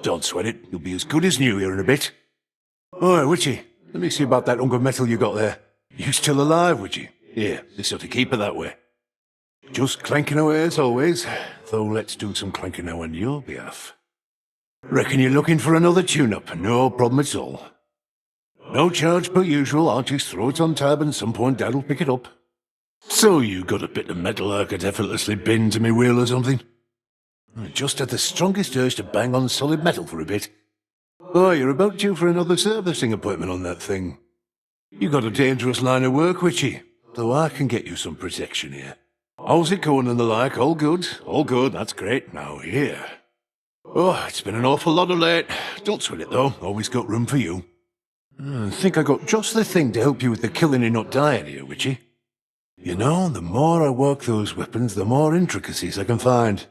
Don't sweat it. You'll be as good as new here in a bit. Oi, Witchy, let me see about that hunk of metal you got there. You still alive, Witchy? Yeah, this ought to keep it that way. Just clanking away as always, though let's do some clanking now on your behalf. Reckon you're looking for another tune-up? No problem at all. No charge per usual, I'll just throw it on tab and some point Dad'll pick it up. So you got a bit of metal I could effortlessly bin to me wheel or something? I just had the strongest urge to bang on solid metal for a bit. Oh, you're about due for another servicing appointment on that thing. You got a dangerous line of work, Witchy, though I can get you some protection here. How's it going and the like? All good? All good, that's great. Now here. Oh, it's been an awful lot of late. Don't sweat it though, always got room for you. I think I got just the thing to help you with the killing and not dying here, Witchy. You know, the more I work those weapons, the more intricacies I can find.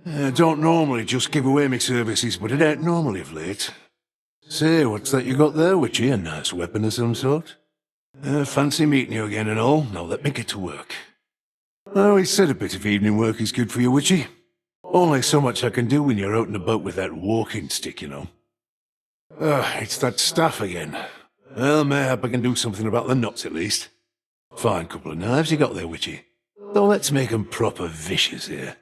I don't normally just give away my services, but it ain't normally of late. Say, what's that you got there, Witchy? A nice weapon of some sort? Fancy meeting you again and all. Now let me get to work. I always said a bit of evening work is good for you, Witchy. Only so much I can do when you're out and about with that walking stick, you know. It's that staff again. Well, mayhap I can do something about the knots at least. Fine couple of knives you got there, Witchy. Though let's make 'em proper vicious here.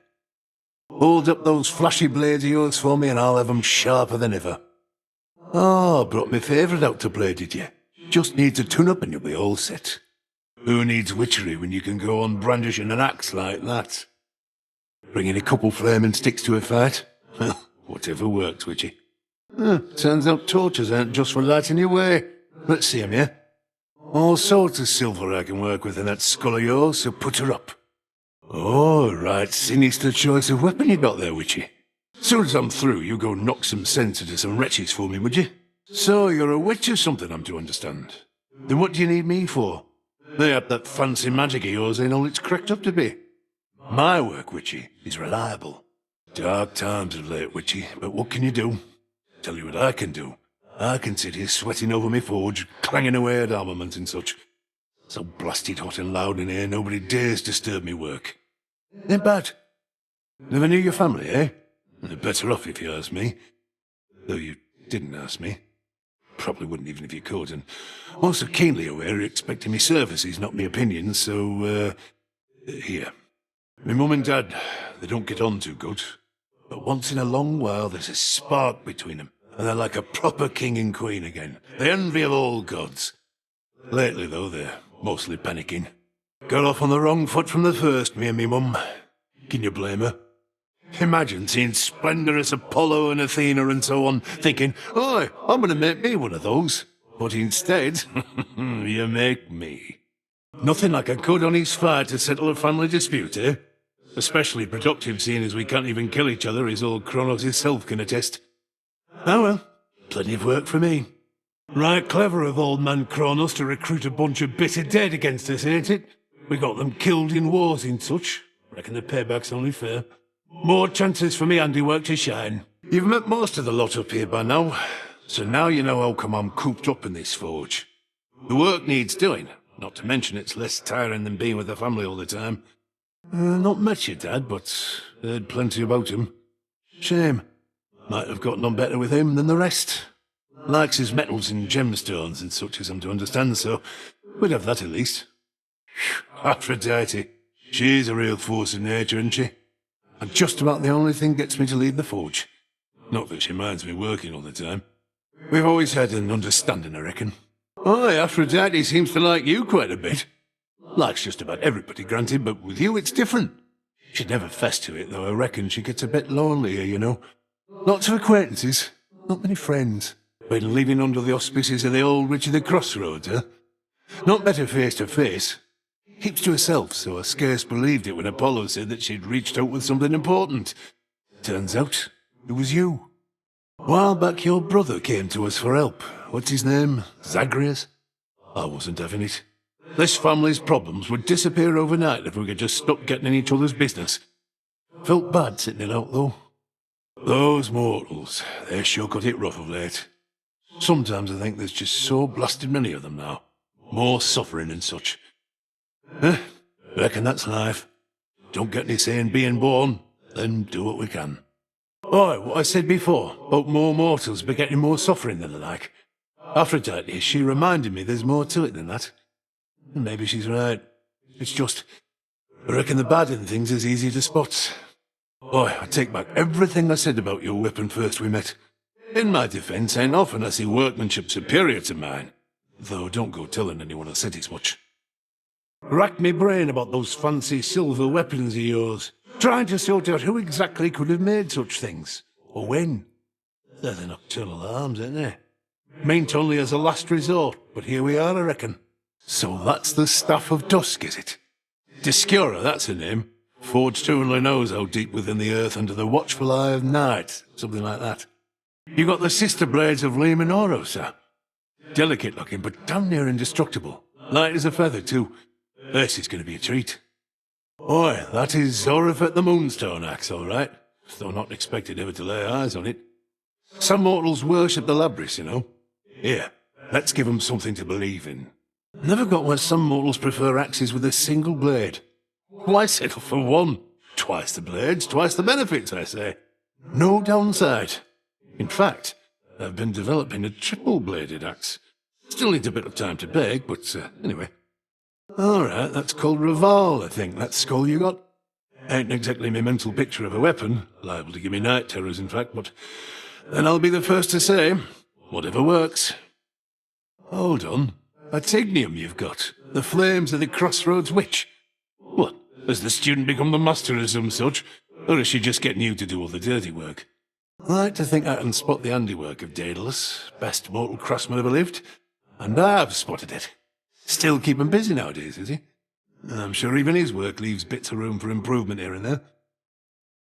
Hold up those flashy blades of yours for me and I'll have 'em sharper than ever. Oh, brought my favourite out to play, did you? Just needs a tune-up and you'll be all set. Who needs witchery when you can go on brandishing an axe like that? Bringing a couple flaming sticks to a fight? Well, whatever works, Witchy. Turns out torches aren't just for lighting your way. Let's see 'em here. All sorts of silver I can work with in that skull of yours, so put her up. Oh, right sinister choice of weapon you got there, Witchy. Soon as I'm through, you go knock some sense into some wretches for me, would you? So you're a witch or something, I'm to understand. Then what do you need me for? Mayhap that fancy magic of yours ain't all it's cracked up to be. My work, Witchy, is reliable. Dark times of late, Witchy, but what can you do? Tell you what I can do. I can sit here sweating over me forge, clanging away at armament and such. So blasted hot and loud in here, nobody dares disturb me work. Ain't bad. Never knew your family, eh? They're better off if you ask me. Though you didn't ask me. Probably wouldn't even if you could, and also keenly aware you're expecting me services, not me opinions, so, here. My mum and dad, they don't get on too good. But once in a long while there's a spark between them, and they're like a proper king and queen again. The envy of all gods. Lately, though, they're mostly panicking. Got off on the wrong foot from the first, me and me mum. Can you blame her? Imagine seeing splendorous Apollo and Athena and so on, thinking, "Oi, I'm going to make me one of those." But instead, you make me. Nothing like a good honest fight to settle a family dispute, eh? Especially productive, seeing as we can't even kill each other, as old Kronos himself can attest. Oh well, plenty of work for me. Right clever of old man Kronos to recruit a bunch of bitter dead against us, ain't it? We got them killed in wars and such. Reckon the payback's only fair. More chances for me handiwork to shine. You've met most of the lot up here by now, so now you know how come I'm cooped up in this forge. The work needs doing, not to mention it's less tiring than being with the family all the time. Not met your dad, but heard plenty about him. Shame. Might have gotten on better with him than the rest. Likes his metals and gemstones and such as I'm to understand, so we'd have that at least. Aphrodite. She's a real force of nature, isn't she? And just about the only thing gets me to leave the forge. Not that she minds me working all the time. We've always had an understanding, I reckon. Aye, Aphrodite seems to like you quite a bit. Likes just about everybody, granted, but with you it's different. She'd never fess to it, though I reckon she gets a bit lonelier, you know. Lots of acquaintances, not many friends. Been living under the auspices of the old witch of the crossroads, huh? Not met her face to face. Keeps to herself, so I scarce believed it when Apollo said that she'd reached out with something important. Turns out, it was you. A while back your brother came to us for help. What's his name? Zagreus? I wasn't having it. This family's problems would disappear overnight if we could just stop getting in each other's business. Felt bad sitting it out, though. Those mortals, they sure got it rough of late. Sometimes I think there's just so blasted many of them now. More suffering and such. Reckon that's life. Don't get any saying being born, then do what we can. Oh, what I said before, about more mortals begetting more suffering than the like. Aphrodite, she reminded me there's more to it than that. Maybe she's right. It's just, I reckon the bad in things is easy to spot. Boy, I take back everything I said about your weapon first we met. In my defence, ain't often I see workmanship superior to mine. Though don't go telling anyone I said as much. Racked me brain about those fancy silver weapons of yours, trying to sort out who exactly could have made such things, or when. They're the nocturnal arms, ain't they? Meant only as a last resort, but here we are, I reckon. So that's the Staff of Dusk, is it? Discura, that's her name. Forged who only knows how deep within the earth under the watchful eye of night, something like that. You got the sister blades of Limonoro, sir. Delicate looking, but damn near indestructible. Light as a feather, too. This is going to be a treat. Oi, that is Zorifet the Moonstone axe, all right. Though not expected ever to lay eyes on it. Some mortals worship the Labrys, you know. Here, let's give 'em something to believe in. Never got why some mortals prefer axes with a single blade. Why settle for one? Twice the blades, twice the benefits, I say. No downside. In fact, I've been developing a triple-bladed axe. Still needs a bit of time to bake, but anyway. All right, that's called Raval, I think. That skull you got? Ain't exactly my mental picture of a weapon. Liable to give me night terrors, in fact, but then I'll be the first to say, whatever works. Hold on. Atignium you've got. The flames of the Crossroads Witch. What? Has the student become the master or some such? Or is she just getting you to do all the dirty work? I like to think I can spot the handiwork of Daedalus, best mortal craftsman ever lived. And I've spotted it. Still keeping busy nowadays, is he? I'm sure even his work leaves bits of room for improvement here and there.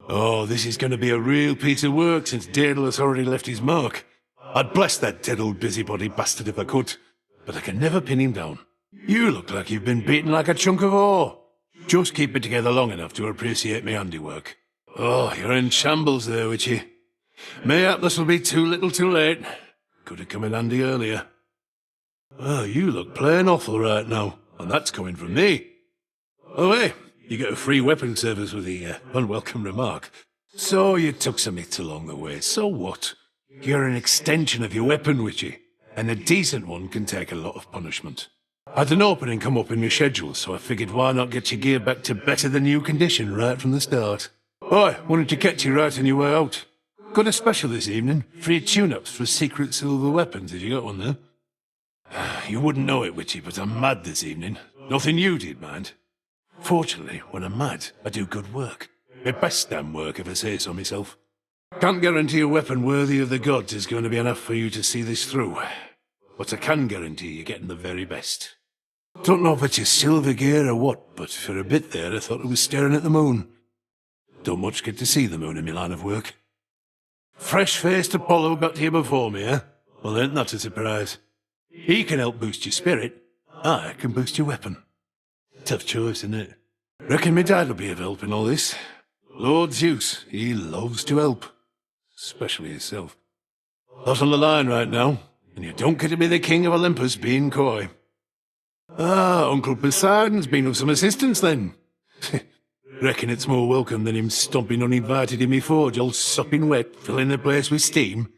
Oh, this is going to be a real piece of work since Daedalus already left his mark. I'd bless that dead old busybody bastard if I could, but I can never pin him down. You look like you've been beaten like a chunk of ore. Just keep it together long enough to appreciate my handiwork. Oh, you're in shambles there, Witchy. Mayhap this'll be too little too late. Could have come in handy earlier. Oh, you look plain awful right now, and that's coming from me. Oh, hey, you get a free weapon service with the unwelcome remark. So you took some hits along the way, so what? You're an extension of your weapon, Witchy, and a decent one can take a lot of punishment. I had an opening come up in my schedule, so I figured why not get your gear back to better than new condition right from the start. Boy, wanted to catch you right on your way out. Got a special this evening, free tune-ups for secret silver weapons, if you got one there. You wouldn't know it, Witchy, but I'm mad this evening. Nothing you did, mind. Fortunately, when I'm mad, I do good work. My best damn work, if I say so myself. Can't guarantee a weapon worthy of the gods is going to be enough for you to see this through. But I can guarantee you're getting the very best. Don't know if it's your silver gear or what, but for a bit there I thought I was staring at the moon. Don't much get to see the moon in my line of work. Fresh-faced Apollo got here before me, eh? Well, ain't that a surprise? He can help boost your spirit. I can boost your weapon. Tough choice, isn't it? Reckon my dad'll be of help in all this. Lord Zeus, he loves to help. Especially himself. Lot on the line right now, and you don't get to be the king of Olympus being coy. Ah, Uncle Poseidon's been of some assistance then. Reckon it's more welcome than him stomping uninvited in me forge, all sopping wet, filling the place with steam.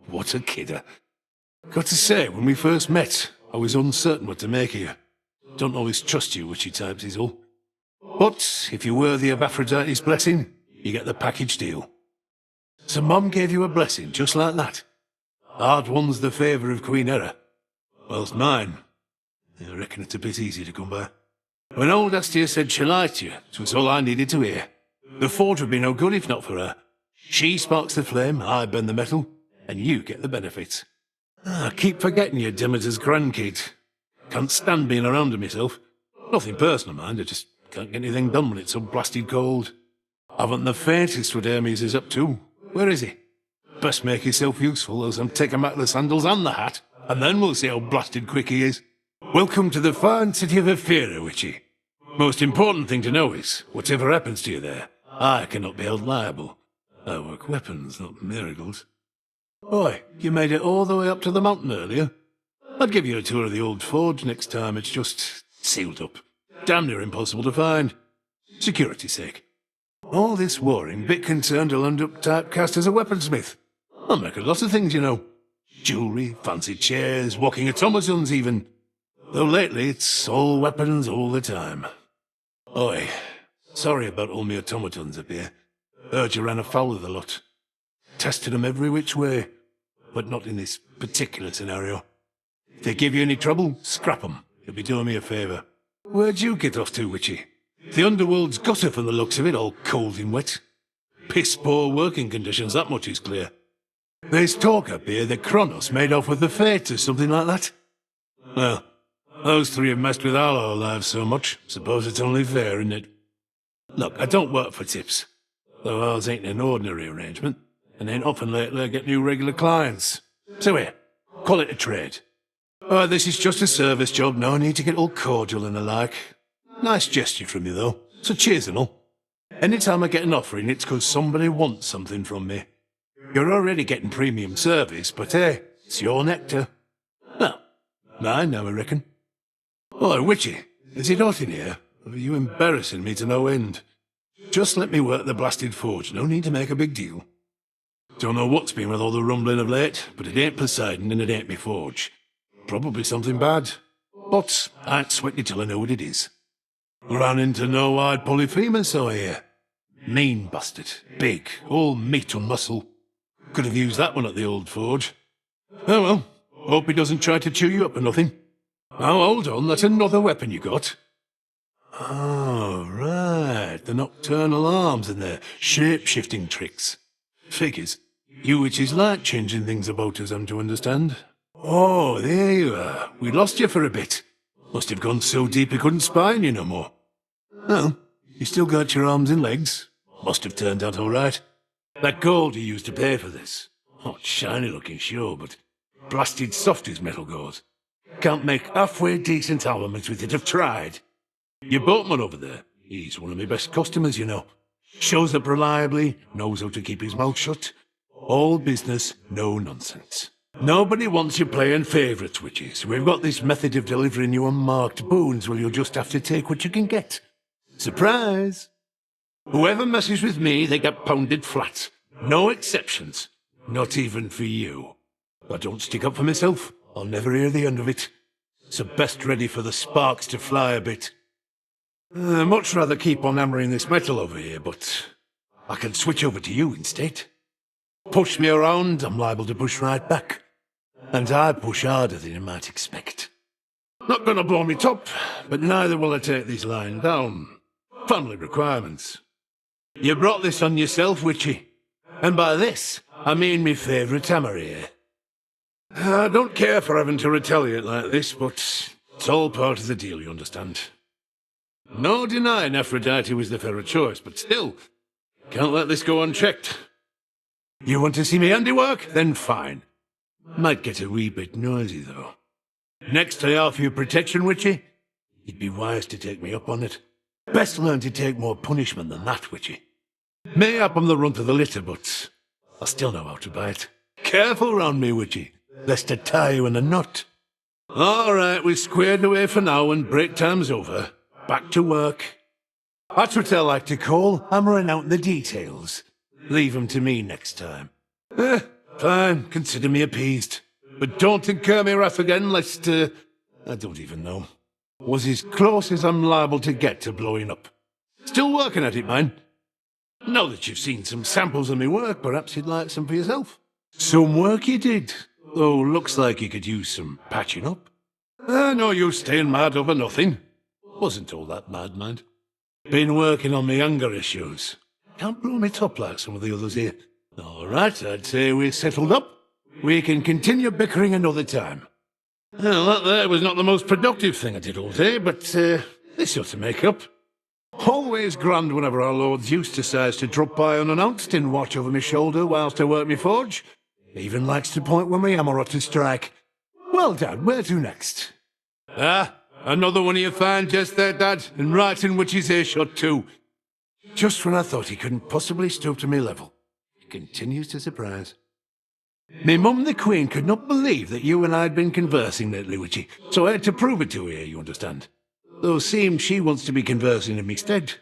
What a kidder. Got to say, when we first met, I was uncertain what to make of you. Don't always trust you, witchy types is all. But if you're worthy of Aphrodite's blessing, you get the package deal. So Mum gave you a blessing, just like that. Hard won's the favour of Queen Hera. Well's mine. I reckon it's a bit easy to come by. When old Astia said she liked you, it was all I needed to hear. The forge would be no good if not for her. She sparks the flame, I burn the metal, and you get the benefits. I keep forgetting you're Demeter's grandkid. Can't stand being around her myself. Nothing personal, mind, I just can't get anything done when it's so blasted cold. Haven't the faintest what Hermes is up to. Where is he? Best make yourself useful, else I'm taking back the sandals and the hat, and then we'll see how blasted quick he is. Welcome to the fine city of Ephyra, Witchy. Most important thing to know is, whatever happens to you there, I cannot be held liable. I work weapons, not miracles. Oi, you made it all the way up to the mountain earlier. I'd give you a tour of the old forge next time, it's just sealed up. Damn near impossible to find. Security's sake. All this warring, bit concerned I'll end up typecast as a weaponsmith. I'm making lots of things, you know. Jewellery, fancy chairs, walking automatons even. Though lately it's all weapons all the time. Oi, sorry about all me automatons up here. Heard you ran afoul of the lot. Tested them every which way, but not in this particular scenario. If they give you any trouble, scrap 'em. You'll be doing me a favour. Where'd you get off to, Witchy? The underworld's got her from the looks of it, all cold and wet. Piss-poor working conditions, that much is clear. There's talk up here that Kronos made off with the Fates or something like that. Well, those three have messed with our lives so much, suppose it's only fair, isn't it? Look, I don't work for tips, though ours ain't an ordinary arrangement, and ain't often lately I get new regular clients. So here, call it a trade. This is just a service job, no need to get all cordial and the like. Nice gesture from you, though, so cheers and all. Anytime I get an offering, it's 'cause somebody wants something from me. You're already getting premium service, but hey, it's your nectar. Well, mine now, I reckon. Oh, Witchy, is it hot in here? Or are you embarrassing me to no end? Just let me work the blasted forge, no need to make a big deal. Don't know what's been with all the rumbling of late, but it ain't Poseidon and it ain't me forge. Probably something bad. But I ain't sweating till I know what it is. Ran into no-eyed Polyphemus, I hear. Mean bastard, big, all meat and muscle. Could have used that one at the old forge. Oh well, hope he doesn't try to chew you up or nothing. Oh, hold on, that's another weapon you got. Oh, right, the nocturnal arms and their shape-shifting tricks. Figures. You witches like changing things about us, I'm to understand. Oh, there you are. We lost you for a bit. Must have gone so deep he couldn't spine you no more. Well, you still got your arms and legs. Must have turned out all right. That gold you used to pay for this. Oh, it's shiny looking, sure, but blasted soft as metal goes. Can't make halfway decent armaments with it, I've tried. Your boatman over there, he's one of my best customers, you know. Shows up reliably, knows how to keep his mouth shut. All business, no nonsense. Nobody wants you playing favourites, witches. We've got this method of delivering you unmarked boons where you'll just have to take what you can get. Surprise! Whoever messes with me, they get pounded flat. No exceptions. Not even for you. If I don't stick up for myself, I'll never hear the end of it. So best ready for the sparks to fly a bit. Much rather keep on hammering this metal over here, but I can switch over to you instead. Push me around, I'm liable to push right back. And I push harder than you might expect. Not gonna blow me top, but neither will I take this lying down. Family requirements. You brought this on yourself, Witchy. And by this, I mean me favourite hammer here. I don't care for having to retaliate like this, but it's all part of the deal, you understand. No denying Aphrodite was the fairer choice, but still, can't let this go unchecked. You want to see me handiwork? Then fine. Might get a wee bit noisy, though. Next I offer you protection, Witchy, you'd be wise to take me up on it. Best learn to take more punishment than that, Witchy. Mayhap I'm the runt of the litter, but I still know how to bite. Careful round me, Witchy, lest I tie you in a knot. All right, we're squared away for now and break time's over. Back to work. That's what I like to call hammering out the details. Leave 'em to me next time. Fine, consider me appeased. But don't incur me wrath again, lest, I don't even know. Was as close as I'm liable to get to blowing up. Still working at it, mind. Now that you've seen some samples of me work, perhaps you'd like some for yourself. Some work you did, though looks like you could use some patching up. No use staying mad over nothing. Wasn't all that mad, mind. Been working on my anger issues. Can't blow me top like some of the others here. All right, I'd say we're settled up. We can continue bickering another time. Well, that there was not the most productive thing I did all day, but this ought to make up. Always grand whenever our Lord's Use decides to drop by unannounced and watch over my shoulder whilst I work me forge. Even likes to point when my hammer ought to strike. Well, Dad, where to next? Another one of you find just there, Dad, and right in Witch's earshot too. Just when I thought he couldn't possibly stoop to me level, he continues to surprise. Me mum the Queen could not believe that you and I had been conversing lately, Witchy, so I had to prove it to her, you understand. Though seems she wants to be conversing in me stead.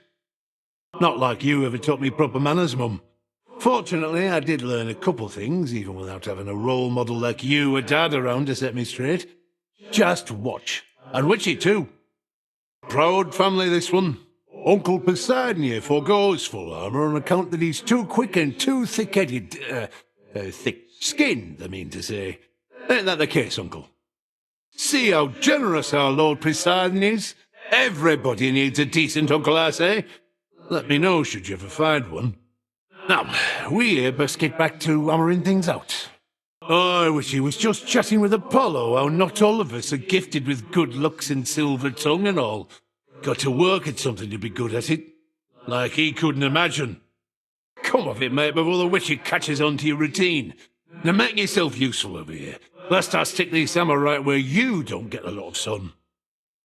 Not like you ever taught me proper manners, Mum. Fortunately, I did learn a couple things, even without having a role model like you or Dad around to set me straight. Just watch. And Witchy, too. Proud family, this one. Uncle Poseidon here forgoes full armour on account that he's too quick and too thick-headed, thick-skinned, I mean to say. Ain't that the case, Uncle? See how generous our Lord Poseidon is? Everybody needs a decent uncle, I say. Let me know should you ever find one. Now, we here best get back to hammering things out. I wish he was just chatting with Apollo how not all of us are gifted with good looks and silver tongue and all. Got to work at something to be good at it. Like he couldn't imagine. Come off it, mate, before the witchy catches on to your routine. Now make yourself useful over here, lest I stick these hammer right where you don't get a lot of sun.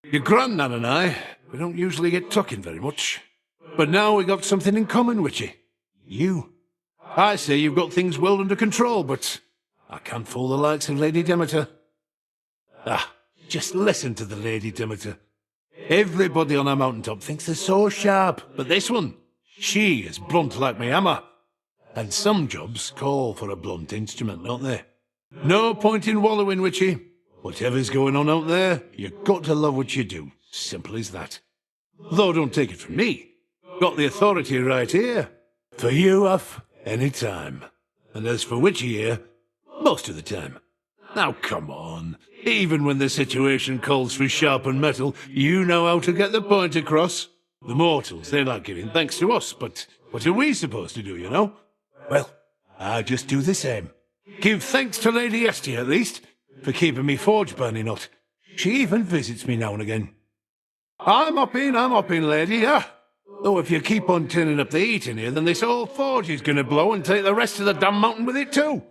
Your grandnan and I, we don't usually get talking very much. But now we got something in common, Witchy. You. I say you've got things well under control, but I can't fool the likes of Lady Demeter. Just listen to the Lady Demeter. Everybody on our mountaintop thinks they're so sharp, but this one, she is blunt like my hammer. And some jobs call for a blunt instrument, don't they? No point in wallowing, Witchy. Whatever's going on out there, you've got to love what you do. Simple as that. Though don't take it from me. Got the authority right here. For you, Huff, any time. And as for Witchy here, most of the time. Now come on. Even when the situation calls for sharpened metal, you know how to get the point across. The mortals, they like giving thanks to us, but what are we supposed to do, you know? Well, I just do the same. Give thanks to Lady Esty, at least, for keeping me forge burning hot. She even visits me now and again. I'm hopping, lady, Though if you keep on turning up the heat in here, then this old forge is going to blow and take the rest of the damn mountain with it too.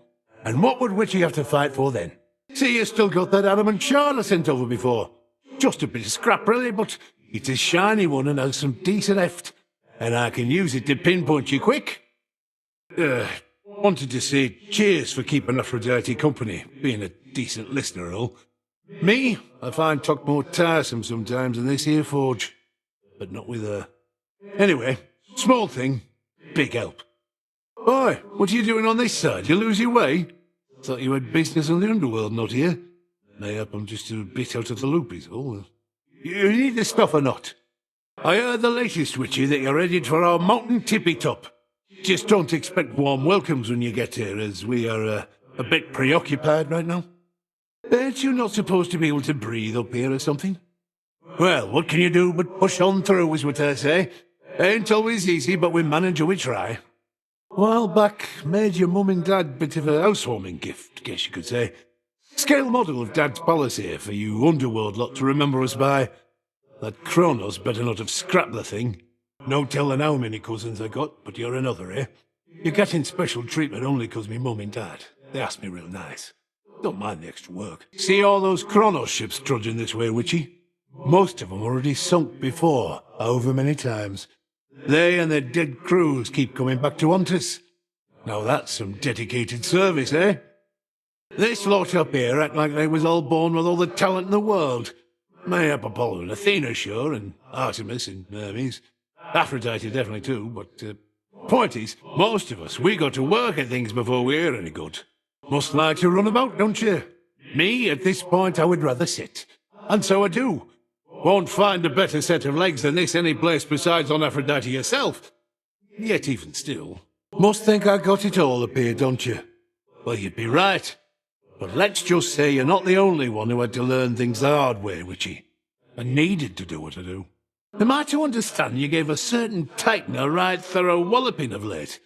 And what would Witchy have to fight for then? See, you still got that adamant shard I sent over before. Just a bit of scrap, really, but it's a shiny one and has some decent heft. And I can use it to pinpoint you quick. Wanted to say cheers for keeping Aphrodite company, being a decent listener and all. Me, I find talk more tiresome sometimes than this here forge. But not with her. Anyway, small thing, big help. Boy, what are you doing on this side? You lose your way? Thought you had business on the underworld, not here. Mayhap I'm just a bit out of the loop, is all. You need the stuff or not? I heard the latest, Witchy, that you're headed for our mountain tippy top. Just don't expect warm welcomes when you get here, as we are a bit preoccupied right now. Aren't you not supposed to be able to breathe up here or something? Well, what can you do but push on through, is what I say. Ain't always easy, but we manage and we try. A while back, made your mum and dad bit of a housewarming gift, guess you could say. Scale model of Dad's palace here for you underworld lot to remember us by. That Kronos better not have scrapped the thing. No telling how many cousins I got, but you're another, eh? You're getting special treatment only 'cause me mum and dad. They asked me real nice. Don't mind the extra work. See all those Kronos ships trudging this way, Witchy? Most of them already sunk before, over many times. They and their dead crews keep coming back to haunt us. Now that's some dedicated service, eh? This lot up here act like they was all born with all the talent in the world. Mayhap Apollo and Athena, sure, and Artemis and Hermes. Aphrodite definitely too, but point is, most of us, we got to work at things before we're any good. Must like to run about, don't you? Me, at this point, I would rather sit. And so I do. Won't find a better set of legs than this any place besides on Aphrodite herself. Yet even still, must think I got it all up here, don't you? Well, you'd be right. But let's just say you're not the only one who had to learn things the hard way, Witchy, and needed to do what I do. Am I to understand you gave a certain titan a right thorough walloping of late?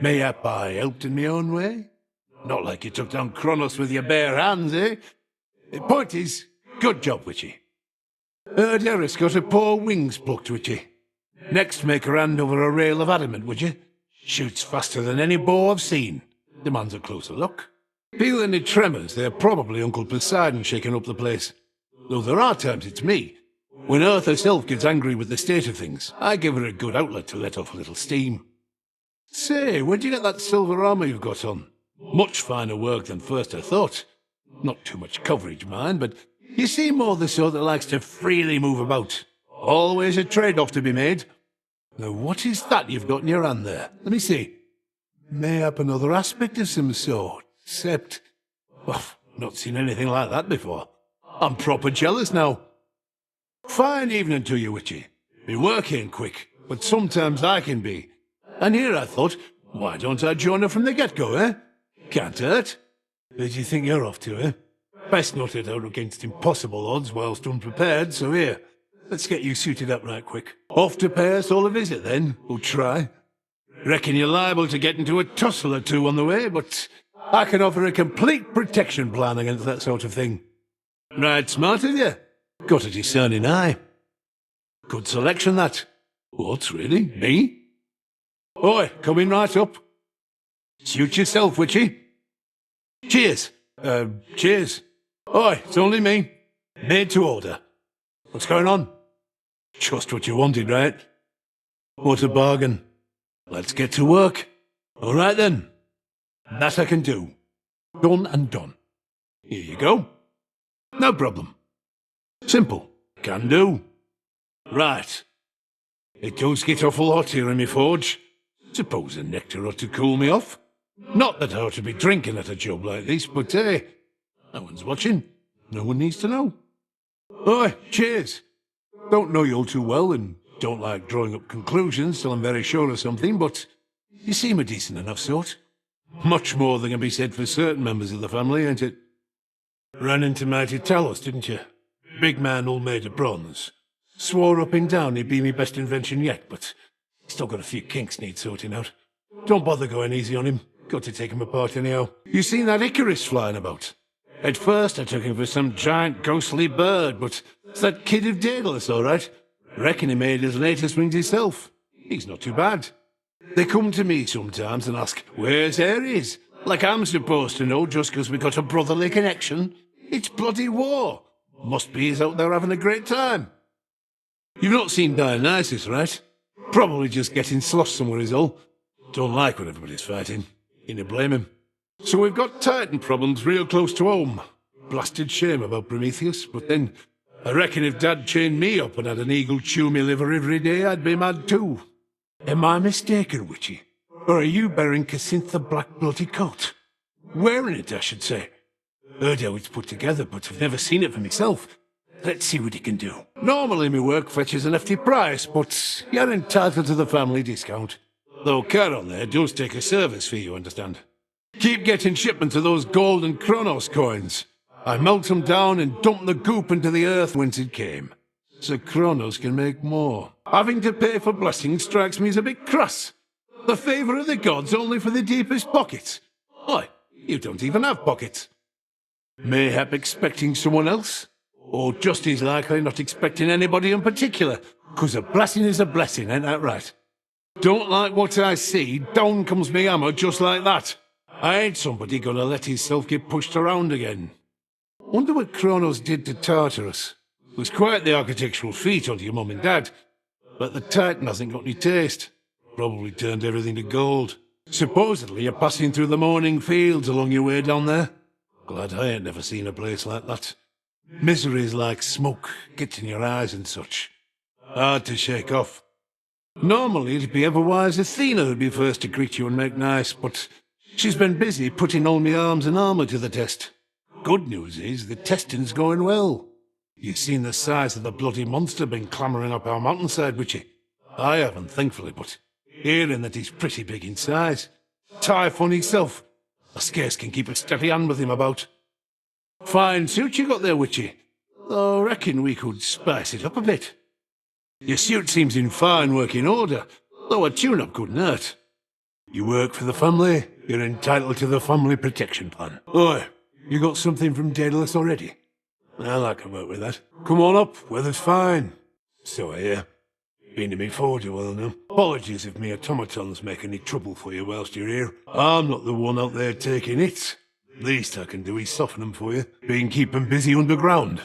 Mayhap I helped in my own way? Not like you took down Kronos with your bare hands, eh? The point is, good job, Witchy. Heard Eris got her poor wings plucked, Witchy. Next, make her hand over a rail of adamant, would you? Shoots faster than any bow I've seen. Demands a closer look. Feel any tremors, they're probably Uncle Poseidon shaking up the place. Though there are times it's me. When Earth herself gets angry with the state of things, I give her a good outlet to let off a little steam. Say, where'd you get that silver armour you've got on? Much finer work than first I thought. Not too much coverage, mind, but you seem more the sort that likes to freely move about. Always a trade-off to be made. Now what is that you've got in your hand there? Let me see. Mayhap another aspect of some sort, except... well, not seen anything like that before. I'm proper jealous now. Fine evening to you, Witchy. Me work ain't quick, but sometimes I can be. And here I thought, why don't I join her from the get-go, eh? Can't hurt. Where do you think you're off to, eh? Best not head out against impossible odds whilst unprepared, so here, let's get you suited up right quick. Off to pay us all a visit, then, or try. Reckon you're liable to get into a tussle or two on the way, but I can offer a complete protection plan against that sort of thing. Right smart of you. Got a discerning eye. Good selection, that. What, really? Me? Oi, coming right up. Suit yourself, Witchy. Cheers. Cheers. Oi, it's only me. Made to order. What's going on? Just what you wanted, right? What a bargain. Let's get to work. All right, then. That I can do. Done and done. Here you go. No problem. Simple. Can do. Right. It does get awful hot here in me forge. Suppose a nectar ought to cool me off. Not that I ought to be drinking at a job like this, but hey, no one's watching. No one needs to know. Oi, cheers. Don't know you all too well and don't like drawing up conclusions till I'm very sure of something, but you seem a decent enough sort. Much more than can be said for certain members of the family, ain't it? Ran into Mighty Talos, didn't you? Big man all made of bronze. Swore up and down he'd be me best invention yet, but still got a few kinks need sorting out. Don't bother going easy on him. Got to take him apart anyhow. You seen that Icarus flying about? At first I took him for some giant ghostly bird, but it's that kid of Daedalus, all right. Reckon he made his latest wings himself. He's not too bad. They come to me sometimes and ask, where's Ares? Like I'm supposed to know just 'cause we got a brotherly connection. It's bloody war. Must be he's out there having a great time. You've not seen Dionysus, right? Probably just getting sloshed somewhere is all. Don't like when everybody's fighting. You don't blame him. So we've got Titan problems real close to home. Blasted shame about Prometheus, but then I reckon if Dad chained me up and had an eagle chew me liver every day, I'd be mad too. Am I mistaken, Witchy? Or are you bearing Casintha black bloody coat? Wearing it, I should say. Heard how it's put together, but I've never seen it for myself. Let's see what he can do. Normally my work fetches a hefty price, but you're entitled to the family discount. Though Charon there does take a service fee, you understand. Keep getting shipments of those gold and Kronos coins. I melt them down and dump the goop into the earth whence it came. So Kronos can make more. Having to pay for blessings strikes me as a bit crass. The favour of the gods only for the deepest pockets. Why, you don't even have pockets. Mayhap expecting someone else? Or just as likely not expecting anybody in particular, 'cause a blessing is a blessing, ain't that right? Don't like what I see, down comes me hammer just like that. I ain't somebody gonna let himself get pushed around again. Wonder what Kronos did to Tartarus. It was quite the architectural feat onto your mum and dad, but the Titan hasn't got any taste. Probably turned everything to gold. Supposedly you're passing through the morning fields along your way down there. Glad I ain't never seen a place like that. Misery's like smoke, gets in your eyes and such. Hard to shake off. Normally it'd be Everwise Athena who'd be first to greet you and make nice, but she's been busy putting all my arms and armour to the test. Good news is the testing's going well. You've seen the size of the bloody monster been clambering up our mountainside, Witchy. I haven't, thankfully, but hearing that he's pretty big in size. Typhon himself. I scarce can keep a steady hand with him about. Fine suit you got there, Witchy. Though I reckon we could spice it up a bit. Your suit seems in fine working order, though a tune-up couldn't hurt. You work for the family, you're entitled to the family protection plan. Oi, you got something from Daedalus already? Well, I can work with that. Come on up, weather's fine. So I hear. Been to me forge a while now. Apologies if me automatons make any trouble for you whilst you're here. I'm not the one out there taking it. Least I can do is soften them for you. Been keeping busy underground.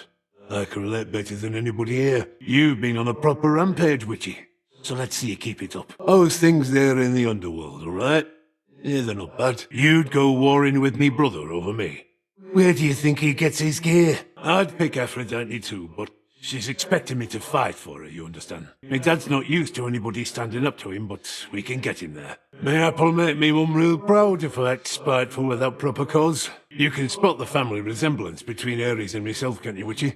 I can relate better than anybody here. You've been on a proper rampage, Witchy. So let's see you keep it up. How's things there in the underworld, all right? Yeah, they're not bad. You'd go warring with me brother over me. Where do you think he gets his gear? I'd pick Aphrodite too, but She's expecting me to fight for her, you understand? My dad's not used to anybody standing up to him, but we can get him there. Mayhap'll make me mum real proud if I act spiteful without proper cause. You can spot the family resemblance between Ares and myself, can't you, Witchy?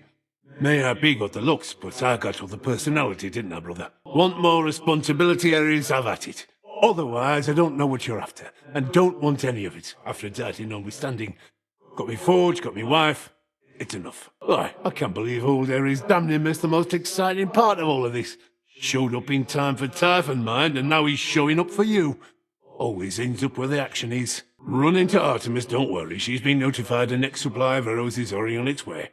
Mayhap he got the looks, but I got all the personality, didn't I, brother? Want more responsibility, Ares? Have at it. Otherwise, I don't know what you're after, and don't want any of it. Aphrodite notwithstanding. Got me forge, got me wife. It's enough. Why, I can't believe old Ares damn near missed the most exciting part of all of this. Showed up in time for Typhon, mind, and now he's showing up for you. Always ends up where the action is. Run into Artemis, don't worry. She's been notified the next supply of arrows is already on its way.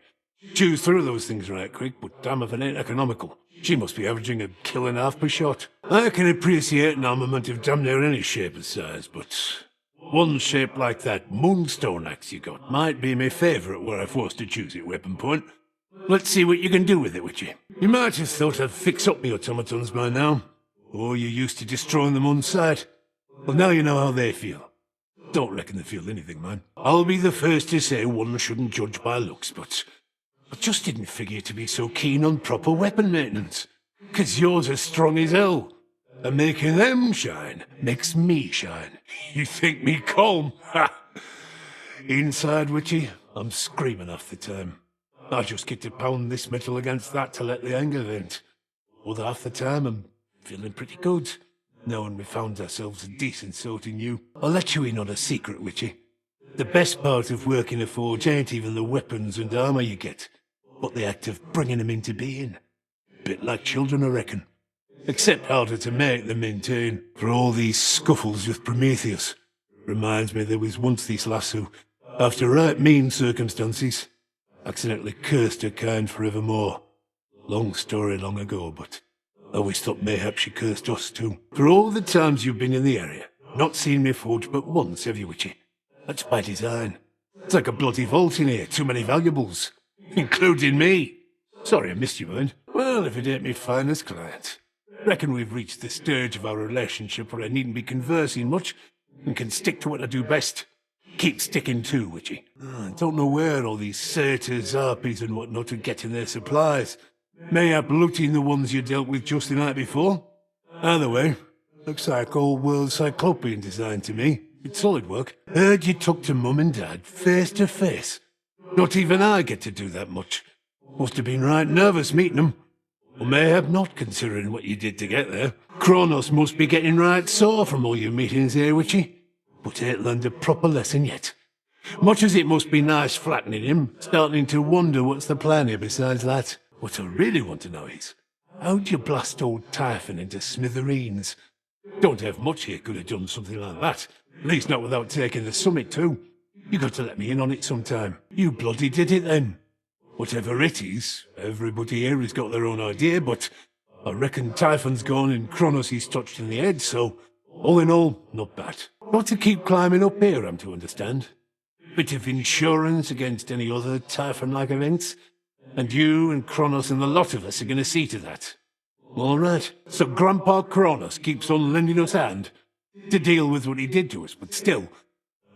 Chews through those things right quick, but damn if it ain't economical. She must be averaging a kill and a half per shot. I can appreciate an armament of damn near any shape and size, but one shape like that moonstone axe you got might be my favourite were I forced to choose it weapon point. Let's see what you can do with it, Witchy. You might have thought I'd fix up me automatons by now. Or you're used to destroying them on sight. Well, now you know how they feel. Don't reckon they feel anything, man. I'll be the first to say one shouldn't judge by looks, but I just didn't figure you to be so keen on proper weapon maintenance. 'Cause yours are strong as hell. And making them shine makes me shine. You think me calm? Ha! Inside, Witchy, I'm screaming half the time. I just get to pound this metal against that to let the anger vent. Other half the time, I'm feeling pretty good, knowing we found ourselves a decent sort in you. I'll let you in on a secret, Witchy. The best part of working a forge ain't even the weapons and armor you get, but the act of bringing them into being. Bit like children, I reckon. Except harder to make than maintain, for all these scuffles with Prometheus. Reminds me there was once this lass who, after right mean circumstances, accidentally cursed her kind forevermore. Long story long ago, but I always thought mayhap she cursed us too. For all the times you've been in the area, not seen me forge but once, have you, Witchy? That's by design. It's like a bloody vault in here, too many valuables. Including me. Sorry I missed you, mind. Well, if it ain't me finest client. Reckon we've reached the stage of our relationship where I needn't be conversing much, and can stick to what I do best. Keep sticking too, Witchy. I don't know where all these satyrs, harpies and whatnot are getting their supplies. Mayhap looting the ones you dealt with just the night before. Either way, looks like all-world cyclopean design to me. It's solid work. Heard you took to Mum and Dad face to face. Not even I get to do that much. Must have been right nervous meeting them. Or mayhap not, considering what you did to get there. Kronos must be getting right sore from all your meetings here, Witchy. But ain't learned a proper lesson yet. Much as it must be nice flattening him, starting to wonder what's the plan here besides that. What I really want to know is, how'd you blast old Typhon into smithereens? Don't have much here could have done something like that. At least not without taking the summit too. You got to let me in on it sometime. You bloody did it then. Whatever it is, everybody here has got their own idea, but I reckon Typhon's gone and Kronos is touched in the head, so all in all, not bad. Got to keep climbing up here, I'm to understand. Bit of insurance against any other Typhon-like events, and you and Kronos and the lot of us are going to see to that. All right, so Grandpa Kronos keeps on lending us hand to deal with what he did to us, but still,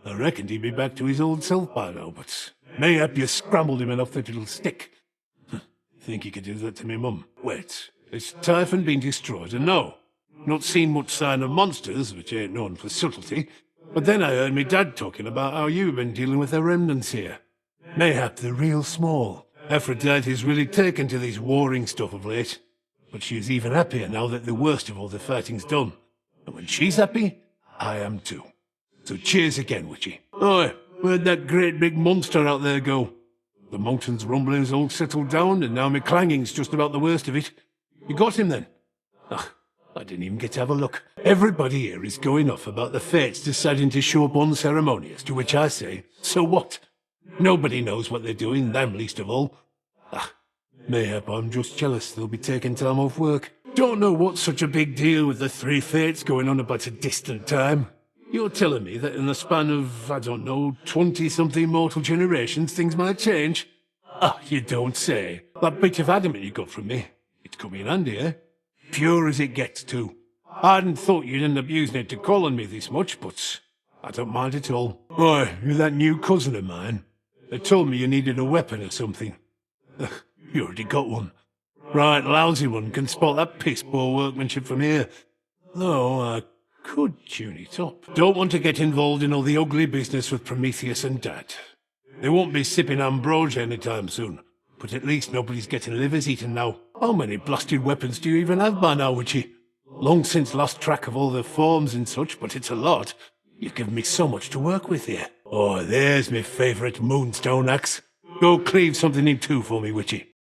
I reckoned he'd be back to his old self by now, but mayhap you scrambled him enough that it'll stick. Think you could do that to me, Mum? Wait, has Typhon been destroyed? And no, not seen much sign of monsters, which ain't known for subtlety. But then I heard me Dad talking about how you've been dealing with the remnants here. Mayhap they're real small. Aphrodite's really taken to this warring stuff of late. But she's even happier now that the worst of all the fighting's done. And when she's happy, I am too. So cheers again, Witchy. Oi, where'd that great big monster out there go? The mountain's rumbling's all settled down, and now my clanging's just about the worst of it. You got him then? Ugh, I didn't even get to have a look. Everybody here is going off about the fates deciding to show up unceremonious, to which I say, so what? Nobody knows what they're doing, them least of all. Ah, mayhap I'm just jealous they'll be taking time off work. Don't know what's such a big deal with the three fates going on about a distant time. You're telling me that in the span of, I don't know, 20-something mortal generations, things might change? Ah, you don't say. That bit of adamant you got from me, it's come in handy, eh? Pure as it gets, too. I hadn't thought you'd end up using it to call on me this much, but I don't mind at all. Why, you're that new cousin of mine. They told me you needed a weapon or something. Ugh, you already got one. Right, lousy one can spot that piss-poor workmanship from here. Though I could tune it up. Don't want to get involved in all the ugly business with Prometheus and Dad. They won't be sipping ambrosia anytime soon. But at least nobody's getting livers eaten now. How many blasted weapons do you even have by now, Witchy? Long since lost track of all the forms and such, but it's a lot. You've given me so much to work with here. Oh, there's my favourite moonstone axe. Go cleave something in two for me, Witchy.